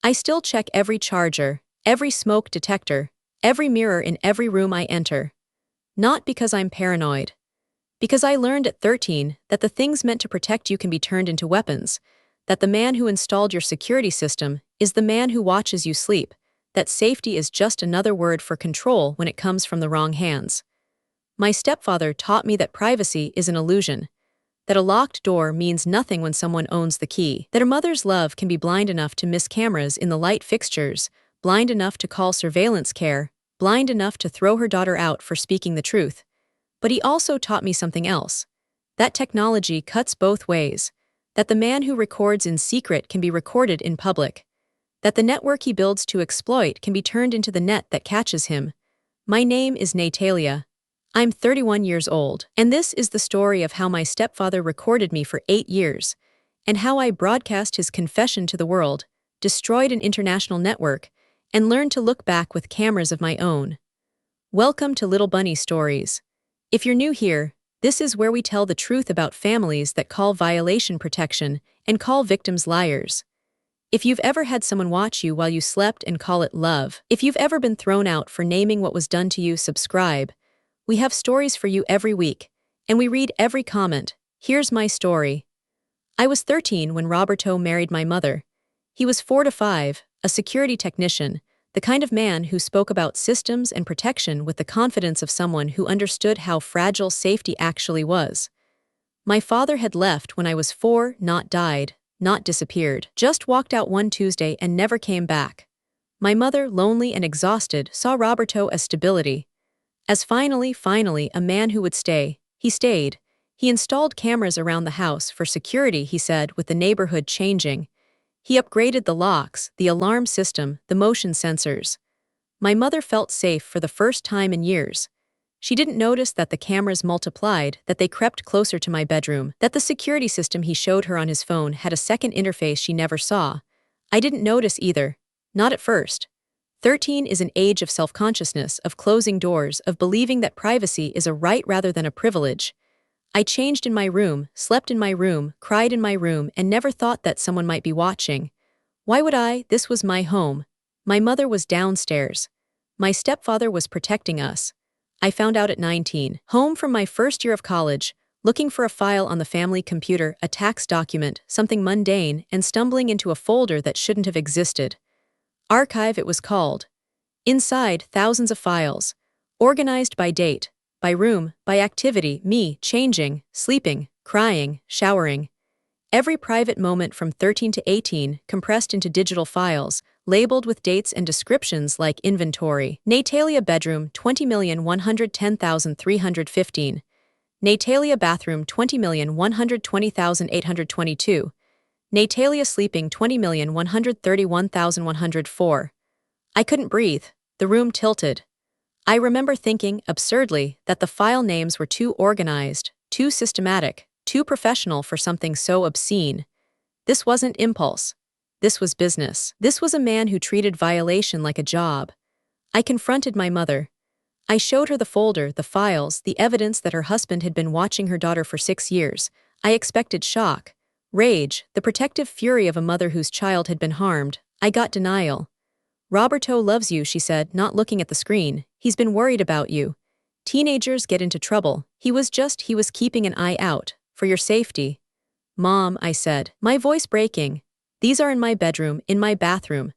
I still check every charger, every smoke detector, every mirror in every room I enter. Not because I'm paranoid. Because I learned at 13 that the things meant to protect you can be turned into weapons, that the man who installed your security system is the man who watches you sleep, that safety is just another word for control when it comes from the wrong hands. My stepfather taught me that privacy is an illusion, that a locked door means nothing when someone owns the key, that a mother's love can be blind enough to miss cameras in the light fixtures, blind enough to call surveillance care, blind enough to throw her daughter out for speaking the truth. But he also taught me something else, that technology cuts both ways, that the man who records in secret can be recorded in public, that the network he builds to exploit can be turned into the net that catches him. My name is Natalia. I'm 31 years old, and this is the story of how my stepfather recorded me for 8 years, and how I broadcast his confession to the world, destroyed an international network, and learned to look back with cameras of my own. Welcome to Little Bunny Stories. If you're new here, this is where we tell the truth about families that call violation protection and call victims liars. If you've ever had someone watch you while you slept and call it love, if you've ever been thrown out for naming what was done to you, subscribe. We have stories for you every week, and we read every comment. Here's my story. I was 13 when Roberto married my mother. He was 4 to 5, a security technician, the kind of man who spoke about systems and protection with the confidence of someone who understood how fragile safety actually was. My father had left when I was 4, not died, not disappeared, just walked out one Tuesday and never came back. My mother, lonely and exhausted, saw Roberto as stability. As finally, a man who would stay. He stayed. He installed cameras around the house for security, he said, with the neighborhood changing. He upgraded the locks, the alarm system, the motion sensors. My mother felt safe for the first time in years. She didn't notice that the cameras multiplied, that they crept closer to my bedroom, that the security system he showed her on his phone had a second interface she never saw. I didn't notice either. Not at first. 13 is an age of self-consciousness, of closing doors, of believing that privacy is a right rather than a privilege. I changed in my room, slept in my room, cried in my room, and never thought that someone might be watching. Why would I? This was my home. My mother was downstairs. My stepfather was protecting us. I found out at 19, home from my first year of college, looking for a file on the family computer, a tax document, something mundane, and stumbling into a folder that shouldn't have existed. Archive, it was called. Inside, thousands of files, organized by date, by room, by activity, me, changing, sleeping, crying, showering. Every private moment from 13 to 18 compressed into digital files, labeled with dates and descriptions like inventory. Natalia bedroom, 20,110,315. Natalia bathroom, 20,120,822. Natalia sleeping, 20,131,104. I couldn't breathe. The room tilted. I remember thinking, absurdly, that the file names were too organized, too systematic, too professional for something so obscene. This wasn't impulse. This was business. This was a man who treated violation like a job. I confronted my mother. I showed her the folder, the files, the evidence that her husband had been watching her daughter for 6 years. I expected shock. Rage, the protective fury of a mother whose child had been harmed. I got denial. Roberto loves you, she said, not looking at the screen. He's been worried about you. Teenagers get into trouble. He was keeping an eye out, for your safety. Mom, I said, my voice breaking. These are in my bedroom, in my bathroom.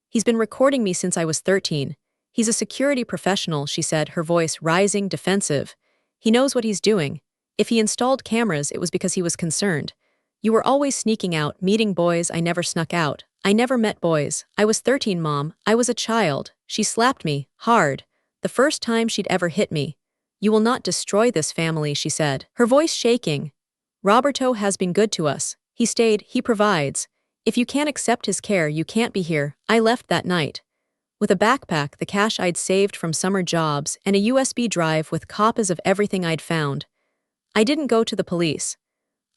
He's been recording me since I was 13. He's a security professional, she said, her voice rising, defensive. He knows what he's doing. If he installed cameras, it was because he was concerned. You were always sneaking out, meeting boys. I never snuck out. I never met boys. I was 13, Mom. I was a child. She slapped me, hard. The first time she'd ever hit me. You will not destroy this family, she said, her voice shaking. Roberto has been good to us. He stayed, he provides. If you can't accept his care, you can't be here. I left that night. With a backpack, the cash I'd saved from summer jobs, and a USB drive with copies of everything I'd found. I didn't go to the police.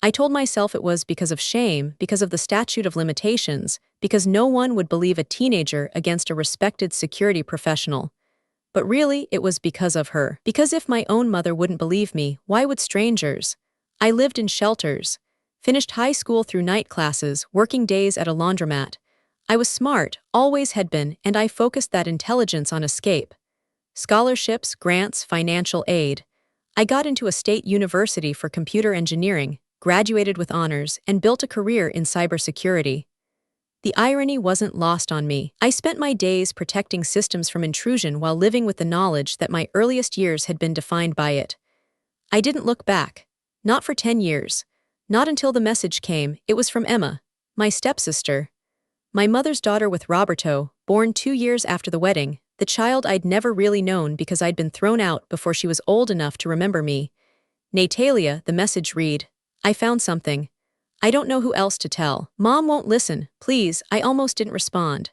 I told myself it was because of shame, because of the statute of limitations, because no one would believe a teenager against a respected security professional. But really, it was because of her. Because if my own mother wouldn't believe me, why would strangers? I lived in shelters, finished high school through night classes, working days at a laundromat. I was smart, always had been, and I focused that intelligence on escape. Scholarships, grants, financial aid. I got into a state university for computer engineering, graduated with honors, and built a career in cybersecurity. The irony wasn't lost on me. I spent my days protecting systems from intrusion while living with the knowledge that my earliest years had been defined by it. I didn't look back. Not for 10 years. Not until the message came. It was from Emma, my stepsister. My mother's daughter with Roberto, born 2 years after the wedding, the child I'd never really known because I'd been thrown out before she was old enough to remember me. Natalia, the message read, I found something. I don't know who else to tell. Mom won't listen, please. I almost didn't respond.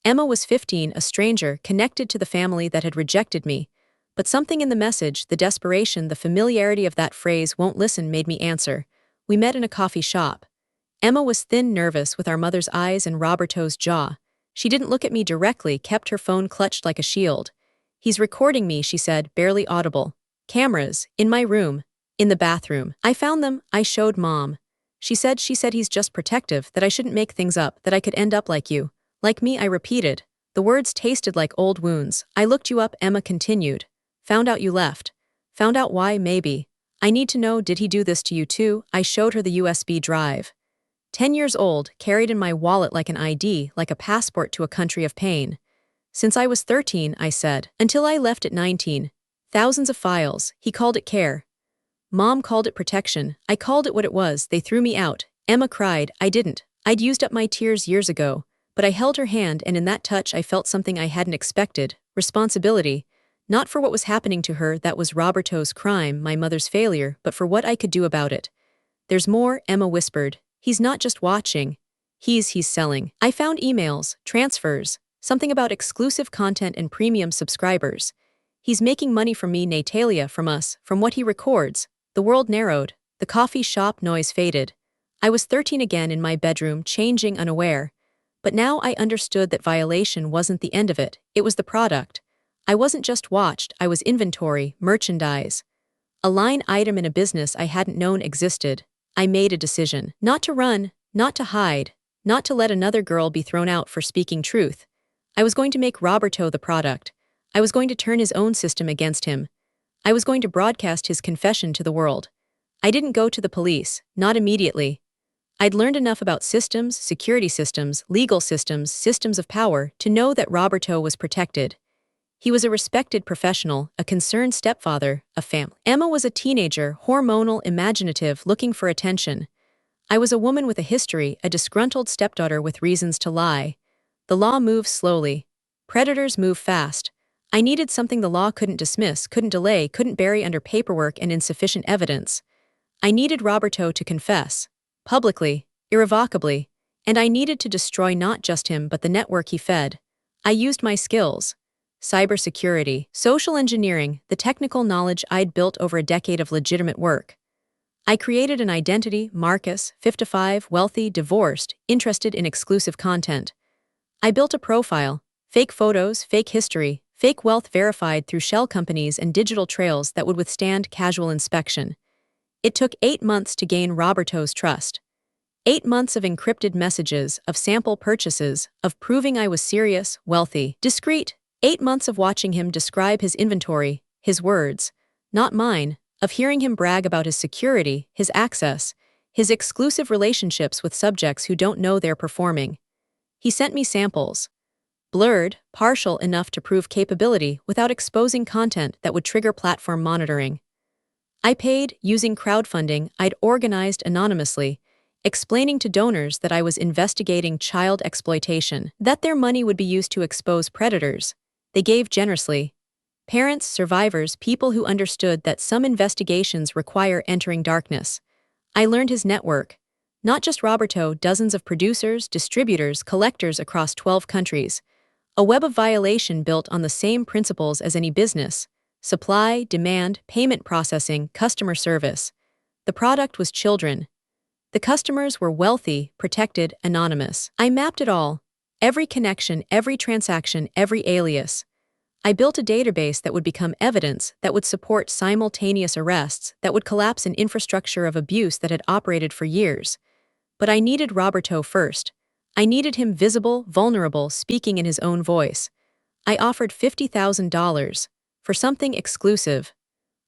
Emma was 15, a stranger, connected to the family that had rejected me. But something in the message, the desperation, the familiarity of that phrase, won't listen, made me answer. We met in a coffee shop. Emma was thin, nervous, with our mother's eyes and Roberto's jaw. She didn't look at me directly, kept her phone clutched like a shield. He's recording me, she said, barely audible. Cameras, in my room, in the bathroom. I found them, I showed Mom. She said he's just protective, that I shouldn't make things up, that I could end up like you. Like me, I repeated. The words tasted like old wounds. I looked you up, Emma continued. Found out you left. Found out why, maybe. I need to know, did he do this to you too? I showed her the USB drive. 10 years old, carried in my wallet like an ID, like a passport to a country of pain. Since I was 13, I said. Until I left at 19. Thousands of files. He called it care. Mom called it protection. I called it what it was. They threw me out. Emma cried. I didn't. I'd used up my tears years ago. But I held her hand, and in that touch I felt something I hadn't expected. Responsibility. Not for what was happening to her, that was Roberto's crime, my mother's failure, but for what I could do about it. There's more, Emma whispered. He's not just watching. He's selling. I found emails, transfers, something about exclusive content and premium subscribers. He's making money from me, Natalia, from us, from what he records. The world narrowed. The coffee shop noise faded. I was 13 again in my bedroom, changing unaware. But now I understood that violation wasn't the end of it, it was the product. I wasn't just watched, I was inventory, merchandise. A line item in a business I hadn't known existed. I made a decision. Not to run, not to hide, not to let another girl be thrown out for speaking truth. I was going to make Roberto the product. I was going to turn his own system against him. I was going to broadcast his confession to the world. I didn't go to the police, not immediately. I'd learned enough about systems, security systems, legal systems, systems of power, to know that Roberto was protected. He was a respected professional, a concerned stepfather, a family. Emma was a teenager, hormonal, imaginative, looking for attention. I was a woman with a history, a disgruntled stepdaughter with reasons to lie. The law moves slowly. Predators move fast. I needed something the law couldn't dismiss, couldn't delay, couldn't bury under paperwork and insufficient evidence. I needed Roberto to confess. Publicly, irrevocably. And I needed to destroy not just him but the network he fed. I used my skills. Cybersecurity, social engineering, the technical knowledge I'd built over a decade of legitimate work. I created an identity, Marcus, 55, wealthy, divorced, interested in exclusive content. I built a profile, fake photos, fake history, fake wealth verified through shell companies and digital trails that would withstand casual inspection. It took 8 months to gain Roberto's trust. 8 months of encrypted messages, of sample purchases, of proving I was serious, wealthy, discreet. 8 months of watching him describe his inventory, his words, not mine, of hearing him brag about his security, his access, his exclusive relationships with subjects who don't know they're performing. He sent me samples. Blurred, partial enough to prove capability without exposing content that would trigger platform monitoring. I paid, using crowdfunding I'd organized anonymously, explaining to donors that I was investigating child exploitation, that their money would be used to expose predators. They gave generously. Parents, survivors, people who understood that some investigations require entering darkness. I learned his network. Not just Roberto, dozens of producers, distributors, collectors across 12 countries. A web of violation built on the same principles as any business. Supply, demand, payment processing, customer service. The product was children. The customers were wealthy, protected, anonymous. I mapped it all. Every connection, every transaction, every alias. I built a database that would become evidence, that would support simultaneous arrests, that would collapse an infrastructure of abuse that had operated for years. But I needed Roberto first. I needed him visible, vulnerable, speaking in his own voice. I offered $50,000 for something exclusive.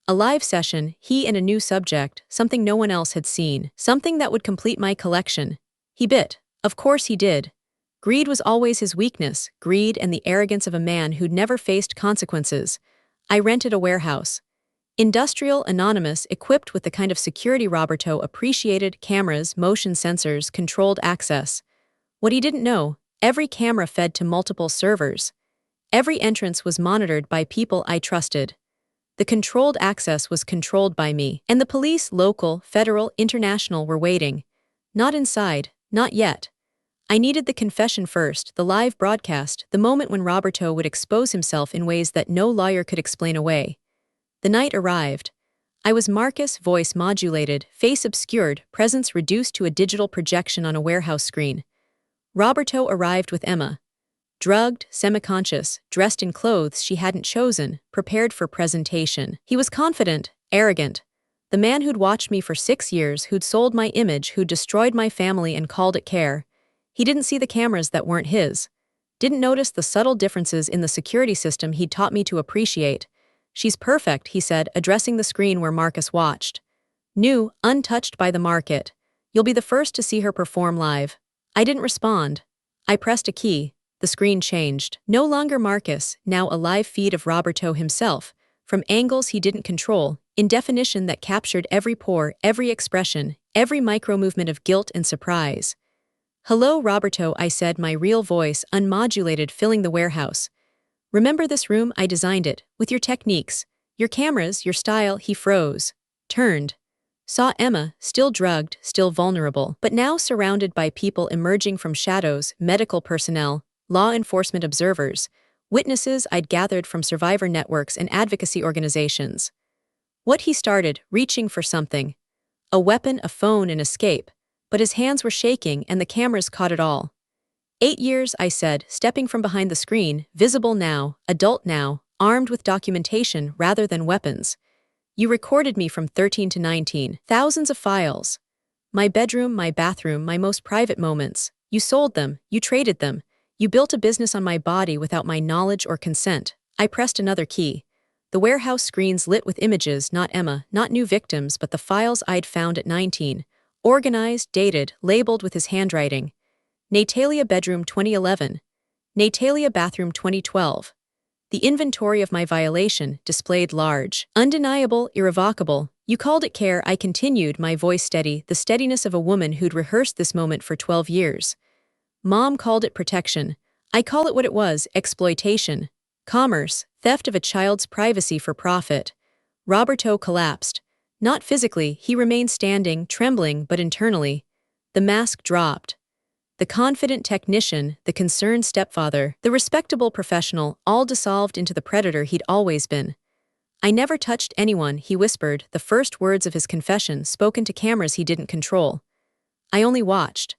A live session, he and a new subject, something no one else had seen, something that would complete my collection. He bit. Of course he did. Greed was always his weakness, greed and the arrogance of a man who'd never faced consequences. I rented a warehouse. Industrial, anonymous, equipped with the kind of security Roberto appreciated: cameras, motion sensors, controlled access. What he didn't know, every camera fed to multiple servers. Every entrance was monitored by people I trusted. The controlled access was controlled by me, and the police, local, federal, international, were waiting. Not inside, not yet. I needed the confession first, the live broadcast, the moment when Roberto would expose himself in ways that no lawyer could explain away. The night arrived. I was Marcus, voice modulated, face obscured, presence reduced to a digital projection on a warehouse screen. Roberto arrived with Emma. Drugged, semi-conscious, dressed in clothes she hadn't chosen, prepared for presentation. He was confident, arrogant. The man who'd watched me for 6 years, who'd sold my image, who'd destroyed my family and called it care. He didn't see the cameras that weren't his. Didn't notice the subtle differences in the security system he'd taught me to appreciate. "She's perfect," he said, addressing the screen where Marcus watched. "New, untouched by the market. You'll be the first to see her perform live." I didn't respond. I pressed a key. The screen changed. No longer Marcus, now a live feed of Roberto himself, from angles he didn't control, in definition that captured every pore, every expression, every micro-movement of guilt and surprise. "Hello, Roberto," I said, my real voice, unmodulated, filling the warehouse. "Remember this room? I designed it, with your techniques, your cameras, your style." He froze. Turned. Saw Emma, still drugged, still vulnerable, but now surrounded by people emerging from shadows, medical personnel, law enforcement observers, witnesses I'd gathered from survivor networks and advocacy organizations. What he started, reaching for something. A weapon, a phone, an escape. But his hands were shaking and the cameras caught it all. 8 years, I said, stepping from behind the screen, visible now, adult now, armed with documentation rather than weapons. You recorded me from 13 to 19, thousands of files. My bedroom, my bathroom, my most private moments. You sold them, you traded them. You built a business on my body without my knowledge or consent. I pressed another key. The warehouse screens lit with images, not Emma, not new victims, but the files I'd found at 19. Organized, dated, labeled with his handwriting. Natalia bedroom 2011. Natalia bathroom 2012. The inventory of my violation, displayed large. Undeniable, irrevocable. You called it care, I continued, my voice steady, the steadiness of a woman who'd rehearsed this moment for 12 years. Mom called it protection. I call it what it was: exploitation. Commerce, theft of a child's privacy for profit. Roberto collapsed. Not physically, he remained standing, trembling, but internally. The mask dropped. The confident technician, the concerned stepfather, the respectable professional, all dissolved into the predator he'd always been. "I never touched anyone," he whispered, the first words of his confession spoken to cameras he didn't control. "I only watched.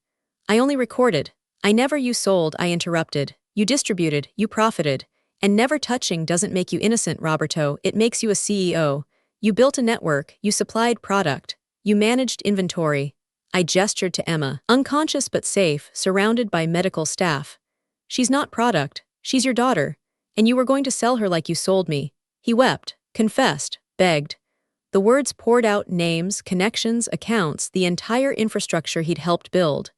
I only recorded. I never." "You sold," I interrupted. "You distributed, you profited. And never touching doesn't make you innocent, Roberto, it makes you a CEO. You built a network, you supplied product, you managed inventory." I gestured to Emma, unconscious but safe, surrounded by medical staff. "She's not product, she's your daughter. And you were going to sell her like you sold me." He wept, confessed, begged. The words poured out: names, connections, accounts, the entire infrastructure he'd helped build.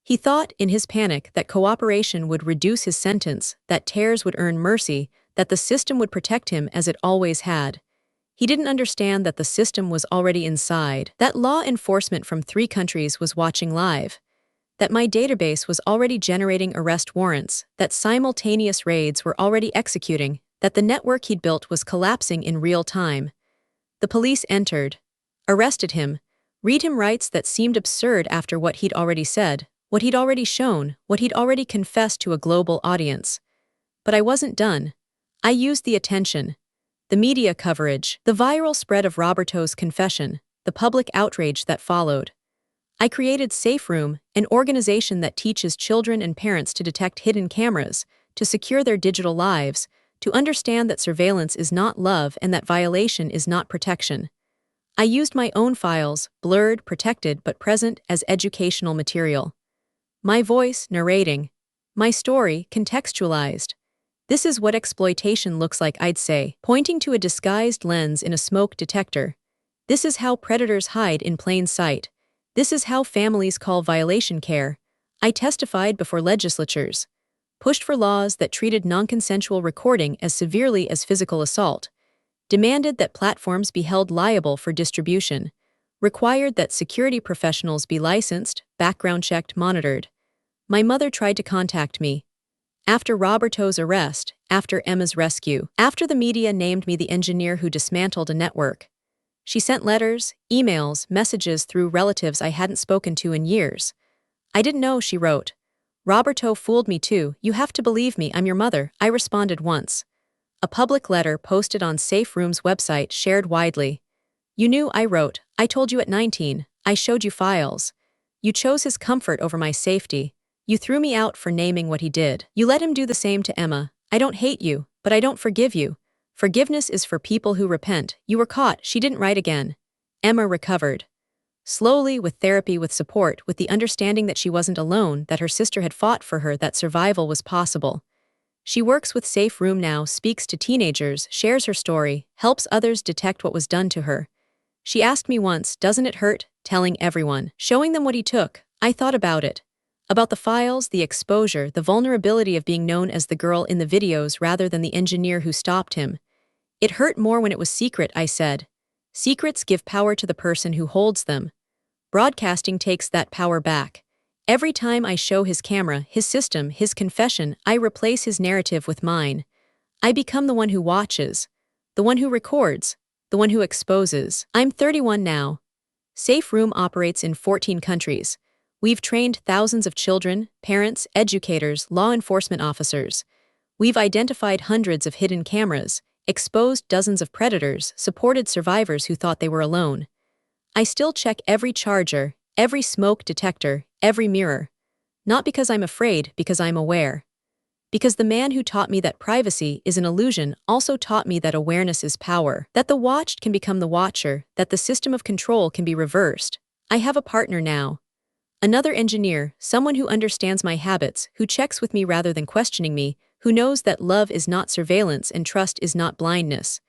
He thought, in his panic, that cooperation would reduce his sentence, that tears would earn mercy, that the system would protect him as it always had. He didn't understand that the system was already inside, that law enforcement from 3 countries was watching live, that my database was already generating arrest warrants, that simultaneous raids were already executing, that the network he'd built was collapsing in real time. The police entered, arrested him, read him rights that seemed absurd after what he'd already said, what he'd already shown, what he'd already confessed to a global audience. But I wasn't done. I used the attention. The media coverage, the viral spread of Roberto's confession, the public outrage that followed. I created Safe Room, an organization that teaches children and parents to detect hidden cameras, to secure their digital lives, to understand that surveillance is not love and that violation is not protection. I used my own files, blurred, protected, but present, as educational material. My voice, narrating. My story, contextualized. This is what exploitation looks like, I'd say, pointing to a disguised lens in a smoke detector. This is how predators hide in plain sight. This is how families call violation care. I testified before legislatures, pushed for laws that treated non-consensual recording as severely as physical assault, demanded that platforms be held liable for distribution, required that security professionals be licensed, background-checked, monitored. My mother tried to contact me. After Roberto's arrest, after Emma's rescue, after the media named me the engineer who dismantled a network. She sent letters, emails, messages through relatives I hadn't spoken to in years. I didn't know, she wrote. Roberto fooled me too. You have to believe me, I'm your mother, I responded once. A public letter posted on Safe Room's website shared widely. You knew, I wrote. I told you at 19. I showed you files. You chose his comfort over my safety. You threw me out for naming what he did. You let him do the same to Emma. I don't hate you, but I don't forgive you. Forgiveness is for people who repent. You were caught. She didn't write again. Emma recovered. Slowly, with therapy, with support, with the understanding that she wasn't alone, that her sister had fought for her, that survival was possible. She works with Safe Room now, speaks to teenagers, shares her story, helps others detect what was done to her. She asked me once, doesn't it hurt? Telling everyone, showing them what he took. I thought about it. About the files, the exposure, the vulnerability of being known as the girl in the videos rather than the engineer who stopped him. It hurt more when it was secret, I said. Secrets give power to the person who holds them. Broadcasting takes that power back. Every time I show his camera, his system, his confession, I replace his narrative with mine. I become the one who watches, the one who records, the one who exposes. I'm 31 now. Safe Room operates in 14 countries. We've trained thousands of children, parents, educators, law enforcement officers. We've identified hundreds of hidden cameras, exposed dozens of predators, supported survivors who thought they were alone. I still check every charger, every smoke detector, every mirror. Not because I'm afraid, because I'm aware. Because the man who taught me that privacy is an illusion also taught me that awareness is power, that the watched can become the watcher, that the system of control can be reversed. I have a partner now. Another engineer, someone who understands my habits, who checks with me rather than questioning me, who knows that love is not surveillance and trust is not blindness.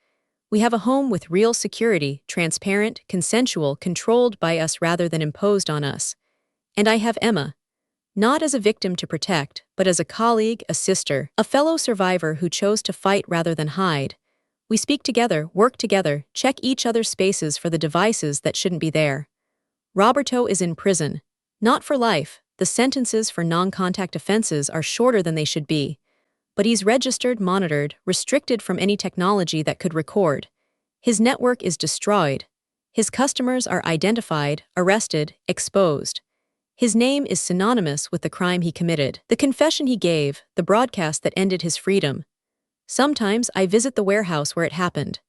We have a home with real security, transparent, consensual, controlled by us rather than imposed on us. And I have Emma. Not as a victim to protect, but as a colleague, a sister, a fellow survivor who chose to fight rather than hide. We speak together, work together, check each other's spaces for the devices that shouldn't be there. Roberto is in prison. Not for life. The sentences for non-contact offenses are shorter than they should be. But he's registered, monitored, restricted from any technology that could record. His network is destroyed. His customers are identified, arrested, exposed. His name is synonymous with the crime he committed, the confession he gave, the broadcast that ended his freedom. Sometimes I visit the warehouse where it happened.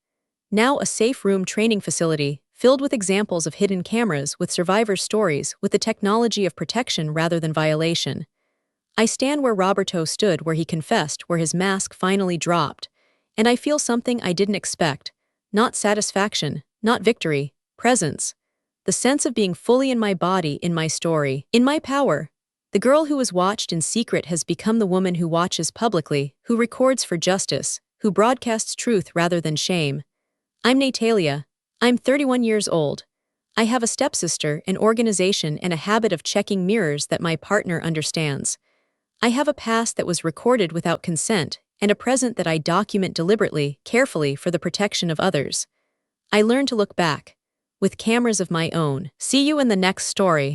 Now a Safe Room training facility, filled with examples of hidden cameras, with survivors' stories, with the technology of protection rather than violation. I stand where Roberto stood, where he confessed, where his mask finally dropped, and I feel something I didn't expect. Not satisfaction, not victory, presence. The sense of being fully in my body, in my story, in my power. The girl who was watched in secret has become the woman who watches publicly, who records for justice, who broadcasts truth rather than shame. I'm Natalia. I'm 31 years old. I have a stepsister, an organization, and a habit of checking mirrors that my partner understands. I have a past that was recorded without consent, and a present that I document deliberately, carefully for the protection of others. I learn to look back, with cameras of my own. See you in the next story.